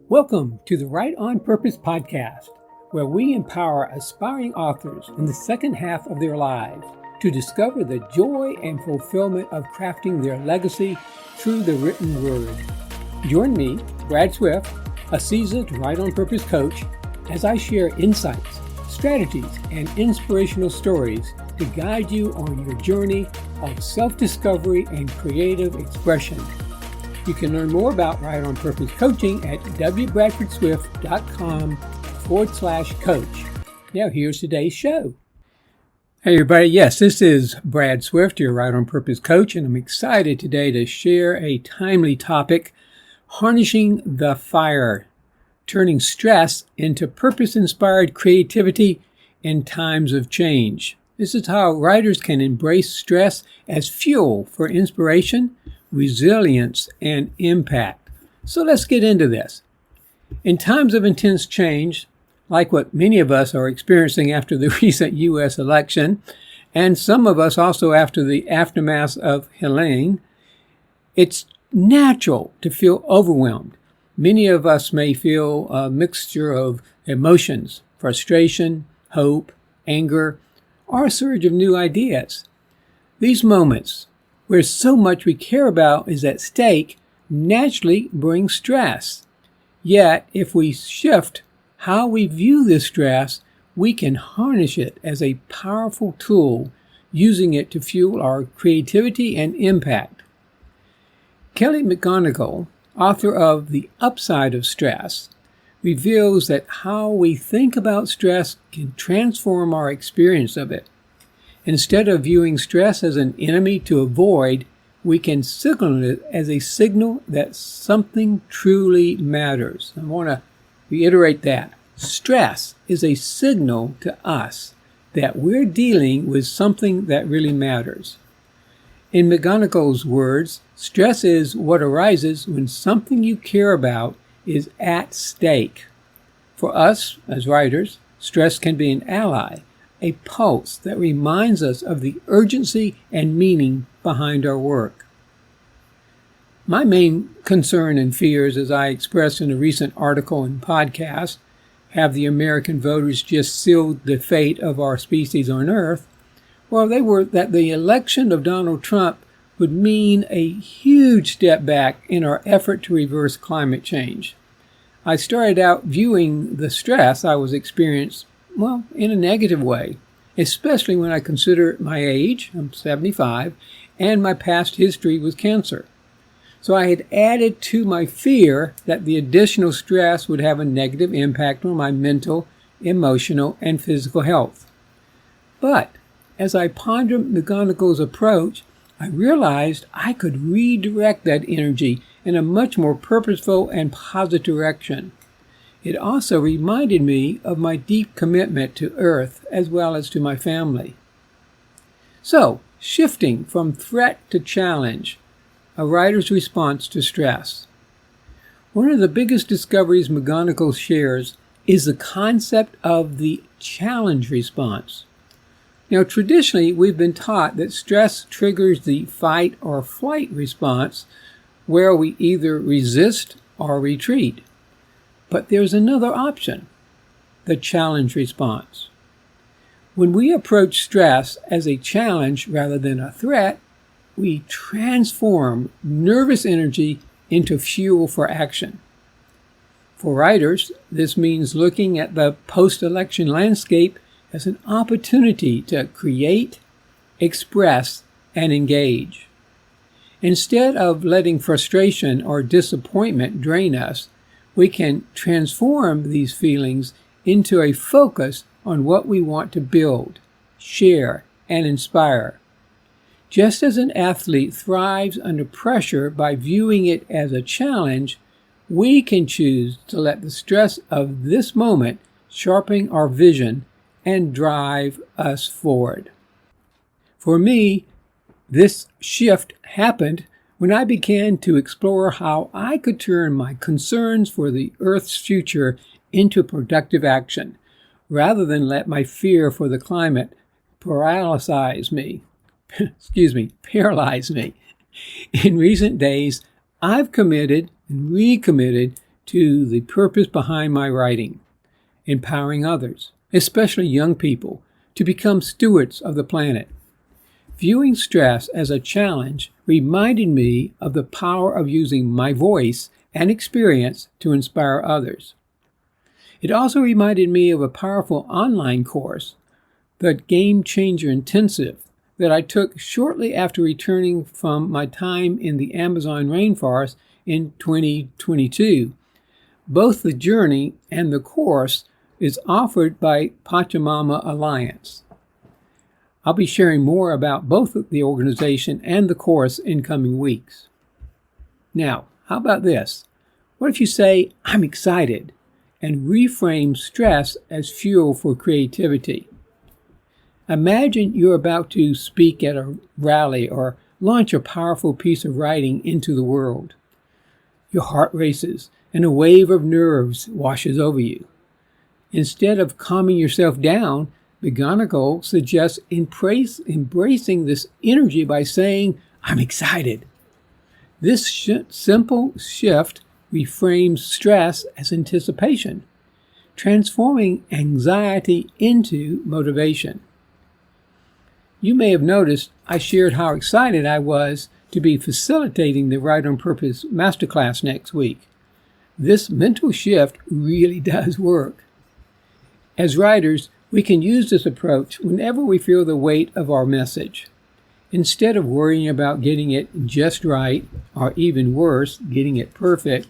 Welcome to the Write on Purpose podcast, where we empower aspiring authors in the second half of their lives to discover the joy and fulfillment of crafting their legacy through the written word. Join me, Brad Swift, a seasoned Write on Purpose coach, as I share insights, strategies, and inspirational stories to guide you on your journey of self-discovery and creative expression. You can learn more about Write on Purpose coaching at wbradfordswift.com/coach. Now here's today's show. Hey everybody, yes, this is Brad Swift, your Write on Purpose coach, and I'm excited today to share a timely topic, harnessing the fire, turning stress into purpose-inspired creativity in times of change. This is how writers can embrace stress as fuel for inspiration, resilience, and impact. So let's get into this. In times of intense change, like what many of us are experiencing after the recent U.S. election, and some of us also after the aftermath of Helene, it's natural to feel overwhelmed. Many of us may feel a mixture of emotions, frustration, hope, anger, or a surge of new ideas. These moments, where so much we care about is at stake, naturally bring stress. Yet, if we shift how we view this stress, we can harness it as a powerful tool, using it to fuel our creativity and impact. Helene McGonigal, author of The Upside of Stress, reveals that how we think about stress can transform our experience of it. Instead of viewing stress as an enemy to avoid, we can signal it as a signal that something truly matters. I want to reiterate that. Stress is a signal to us that we're dealing with something that really matters. In McGonigal's words, stress is what arises when something you care about is at stake. For us, as writers, stress can be an ally, a pulse that reminds us of the urgency and meaning behind our work. My main concern and fears, as I expressed in a recent article and podcast, have the American voters just sealed the fate of our species on Earth? Well, they were that the election of Donald Trump would mean a huge step back in our effort to reverse climate change. I started out viewing the stress I was experiencing, in a negative way, especially when I consider my age, I'm 75, and my past history with cancer. So I had added to my fear that the additional stress would have a negative impact on my mental, emotional, and physical health. But as I pondered McGonigal's approach, I realized I could redirect that energy in a much more purposeful and positive direction. It also reminded me of my deep commitment to Earth as well as to my family. So, shifting from threat to challenge, a writer's response to stress. One of the biggest discoveries McGonigal shares is the concept of the challenge response. Now, traditionally, we've been taught that stress triggers the fight or flight response, where we either resist or retreat. But there's another option, the challenge response. When we approach stress as a challenge rather than a threat, we transform nervous energy into fuel for action. For writers, this means looking at the post-election landscape as an opportunity to create, express, and engage. Instead of letting frustration or disappointment drain us, we can transform these feelings into a focus on what we want to build, share, and inspire. Just as an athlete thrives under pressure by viewing it as a challenge, we can choose to let the stress of this moment sharpen our vision and drive us forward. For me, this shift happened when I began to explore how I could turn my concerns for the Earth's future into productive action, rather than let my fear for the climate paralyze me. In recent days, I've committed and recommitted to the purpose behind my writing, empowering others, especially young people, to become stewards of the planet. Viewing stress as a challenge reminded me of the power of using my voice and experience to inspire others. It also reminded me of a powerful online course, the Game Changer Intensive, that I took shortly after returning from my time in the Amazon rainforest in 2022. Both the journey and the course is offered by Pachamama Alliance. I'll be sharing more about both the organization and the course in coming weeks. Now, how about this? What if you say, "I'm excited," and reframe stress as fuel for creativity? Imagine you're about to speak at a rally or launch a powerful piece of writing into the world. Your heart races and a wave of nerves washes over you. Instead of calming yourself down, McGonigal suggests embracing this energy by saying, "I'm excited." This simple shift reframes stress as anticipation, transforming anxiety into motivation. You may have noticed I shared how excited I was to be facilitating the Write on Purpose Masterclass next week. This mental shift really does work. As writers, we can use this approach whenever we feel the weight of our message. Instead of worrying about getting it just right, or even worse, getting it perfect,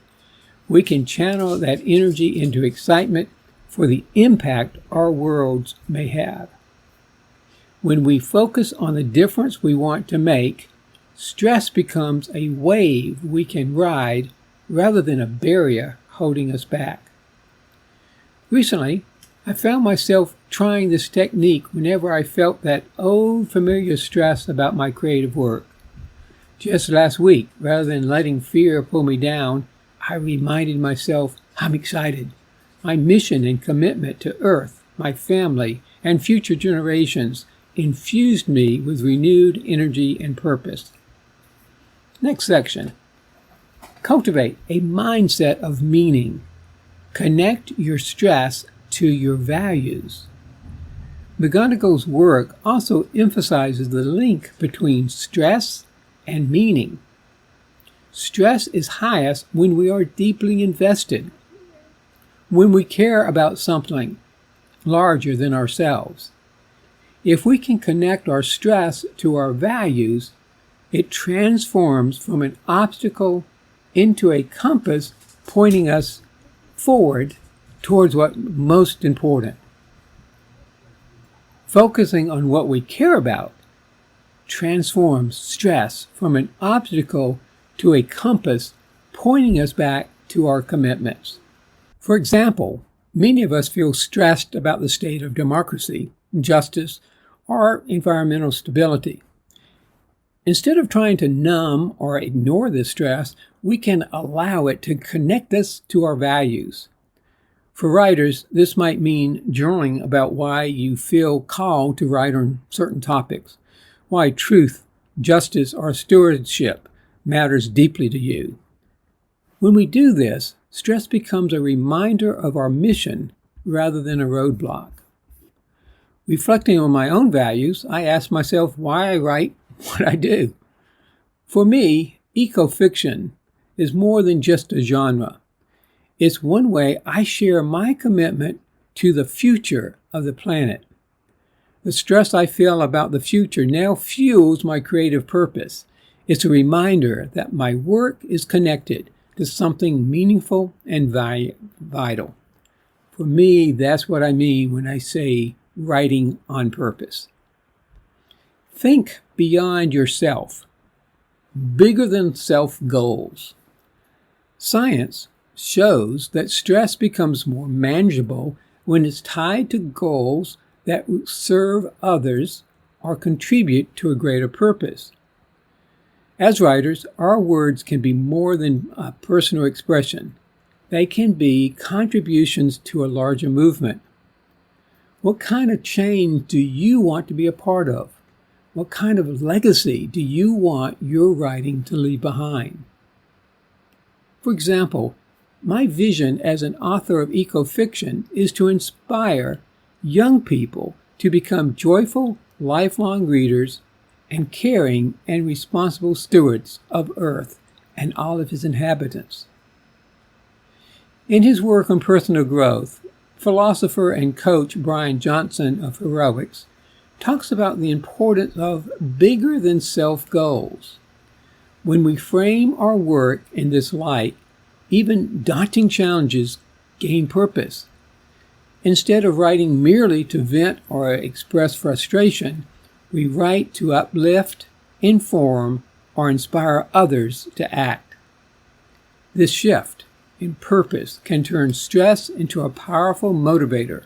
we can channel that energy into excitement for the impact our worlds may have. When we focus on the difference we want to make, stress becomes a wave we can ride rather than a barrier holding us back. Recently, I found myself trying this technique whenever I felt that old familiar stress about my creative work. Just last week, rather than letting fear pull me down, I reminded myself I'm excited. My mission and commitment to Earth, my family, and future generations infused me with renewed energy and purpose. Next section. Cultivate a mindset of meaning. Connect your stress to your values. McGonigal's work also emphasizes the link between stress and meaning. Stress is highest when we are deeply invested, when we care about something larger than ourselves. If we can connect our stress to our values, it transforms from an obstacle into a compass pointing us forward towards what's most important. Focusing on what we care about transforms stress from an obstacle to a compass pointing us back to our commitments. For example, many of us feel stressed about the state of democracy, justice, or environmental stability. Instead of trying to numb or ignore this stress, we can allow it to connect us to our values. For writers, this might mean journaling about why you feel called to write on certain topics, why truth, justice, or stewardship matters deeply to you. When we do this, stress becomes a reminder of our mission rather than a roadblock. Reflecting on my own values, I ask myself why I write what I do. For me, eco-fiction is more than just a genre. It's one way I share my commitment to the future of the planet. The stress I feel about the future now fuels my creative purpose. It's a reminder that my work is connected to something meaningful and vital. For me, that's what I mean when I say writing on purpose. Think beyond yourself, bigger than self goals. Science shows that stress becomes more manageable when it's tied to goals that serve others or contribute to a greater purpose. As writers, our words can be more than a personal expression. They can be contributions to a larger movement. What kind of change do you want to be a part of? What kind of legacy do you want your writing to leave behind? For example, My vision as an author of eco-fiction is to inspire young people to become joyful, lifelong readers and caring and responsible stewards of Earth and all of its inhabitants. In his work on personal growth, philosopher and coach Brian Johnson of Heroics talks about the importance of bigger-than-self goals. When we frame our work in this light, even daunting challenges gain purpose. Instead of writing merely to vent or express frustration, we write to uplift, inform, or inspire others to act. This shift in purpose can turn stress into a powerful motivator,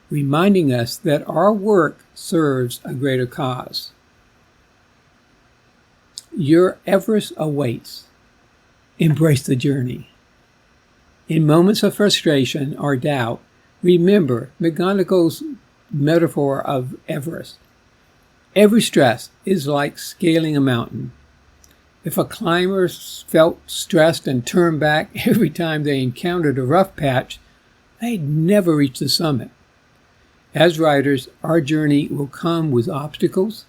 reminding us that our work serves a greater cause. Your Everest awaits. Embrace the journey. In moments of frustration or doubt, remember McGonigal's metaphor of Everest. Every stress is like scaling a mountain. If a climber felt stressed and turned back every time they encountered a rough patch, they'd never reach the summit. As writers, our journey will come with obstacles,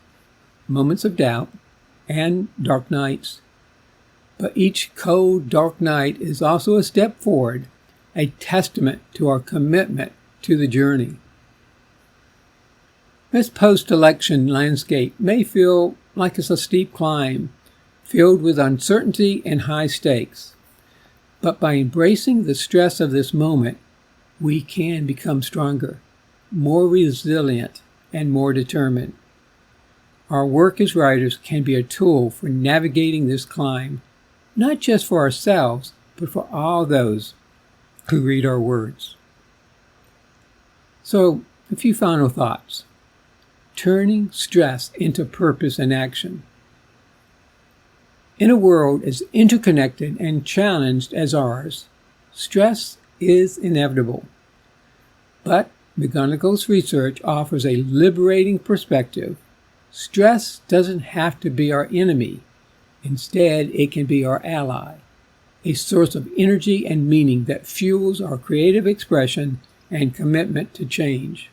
moments of doubt, and dark nights. But each cold, dark night is also a step forward, a testament to our commitment to the journey. This post-election landscape may feel like it's a steep climb, filled with uncertainty and high stakes. But by embracing the stress of this moment, we can become stronger, more resilient, and more determined. Our work as writers can be a tool for navigating this climb, not just for ourselves, but for all those who read our words. So, a few final thoughts. Turning stress into purpose and action. In a world as interconnected and challenged as ours, stress is inevitable. But McGonigal's research offers a liberating perspective. Stress doesn't have to be our enemy. Instead, it can be our ally, a source of energy and meaning that fuels our creative expression and commitment to change.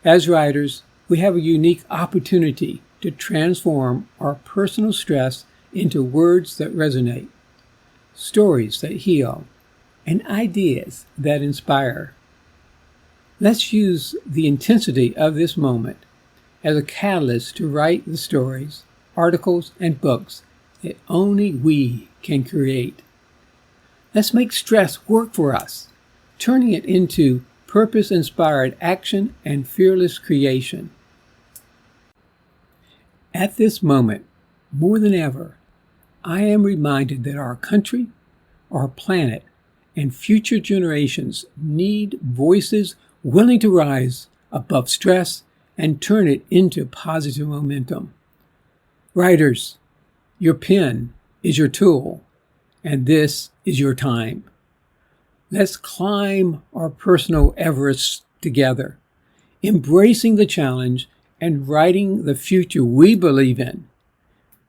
As writers, we have a unique opportunity to transform our personal stress into words that resonate, stories that heal, and ideas that inspire. Let's use the intensity of this moment as a catalyst to write the stories, articles, and books that only we can create. Let's make stress work for us, turning it into purpose-inspired action and fearless creation. At this moment, more than ever, I am reminded that our country, our planet, and future generations need voices willing to rise above stress and turn it into positive momentum. Writers, your pen is your tool, and this is your time. Let's climb our personal Everest together, embracing the challenge and writing the future we believe in.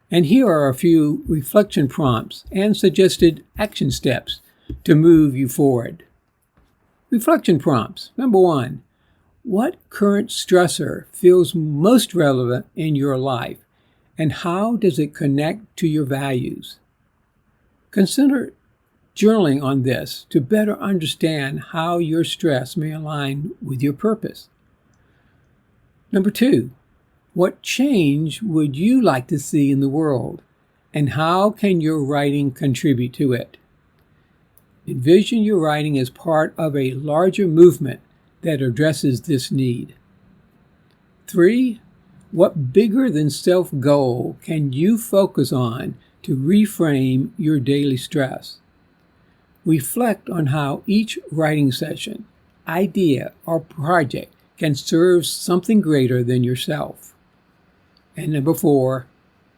And here are a few reflection prompts and suggested action steps to move you forward. Reflection prompts. Number 1, what current stressor feels most relevant in your life, and how does it connect to your values? Consider journaling on this to better understand how your stress may align with your purpose. Number 2, what change would you like to see in the world, and how can your writing contribute to it? Envision your writing as part of a larger movement that addresses this need. 3, what bigger-than-self goal can you focus on to reframe your daily stress? Reflect on how each writing session, idea, or project can serve something greater than yourself. And number 4,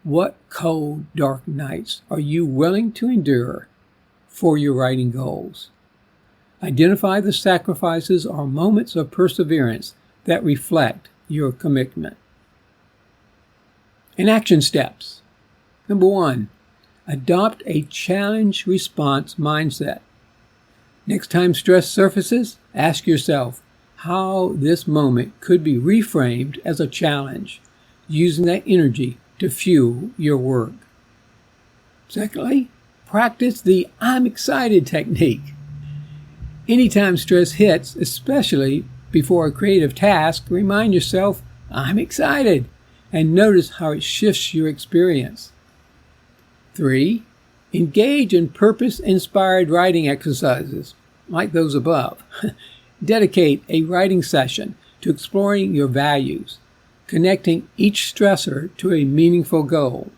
what cold, dark nights are you willing to endure for your writing goals? Identify the sacrifices or moments of perseverance that reflect your commitment. And action steps. Number 1, Adopt a challenge response mindset. Next time stress surfaces, ask yourself how this moment could be reframed as a challenge, using that energy to fuel your work. Secondly, practice the I'm excited technique. Anytime stress hits, especially before a creative task, remind yourself, I'm excited, and notice how it shifts your experience. 3. Engage in purpose-inspired writing exercises, like those above. Dedicate a writing session to exploring your values, connecting each stressor to a meaningful goal.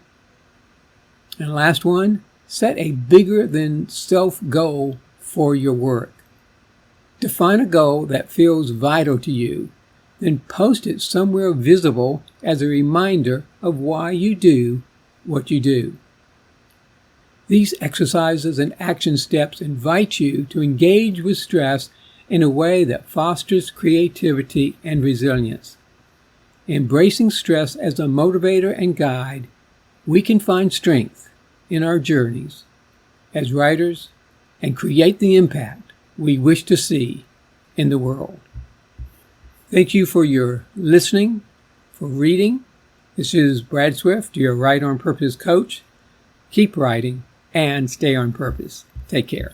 And last one, set a bigger-than-self goal for your work. Define a goal that feels vital to you, then post it somewhere visible as a reminder of why you do what you do. These exercises and action steps invite you to engage with stress in a way that fosters creativity and resilience. Embracing stress as a motivator and guide, we can find strength in our journeys as writers and create the impact we wish to see in the world. Thank you for your listening, for reading. This is Brad Swift, your Write on Purpose coach. Keep writing and stay on purpose. Take care.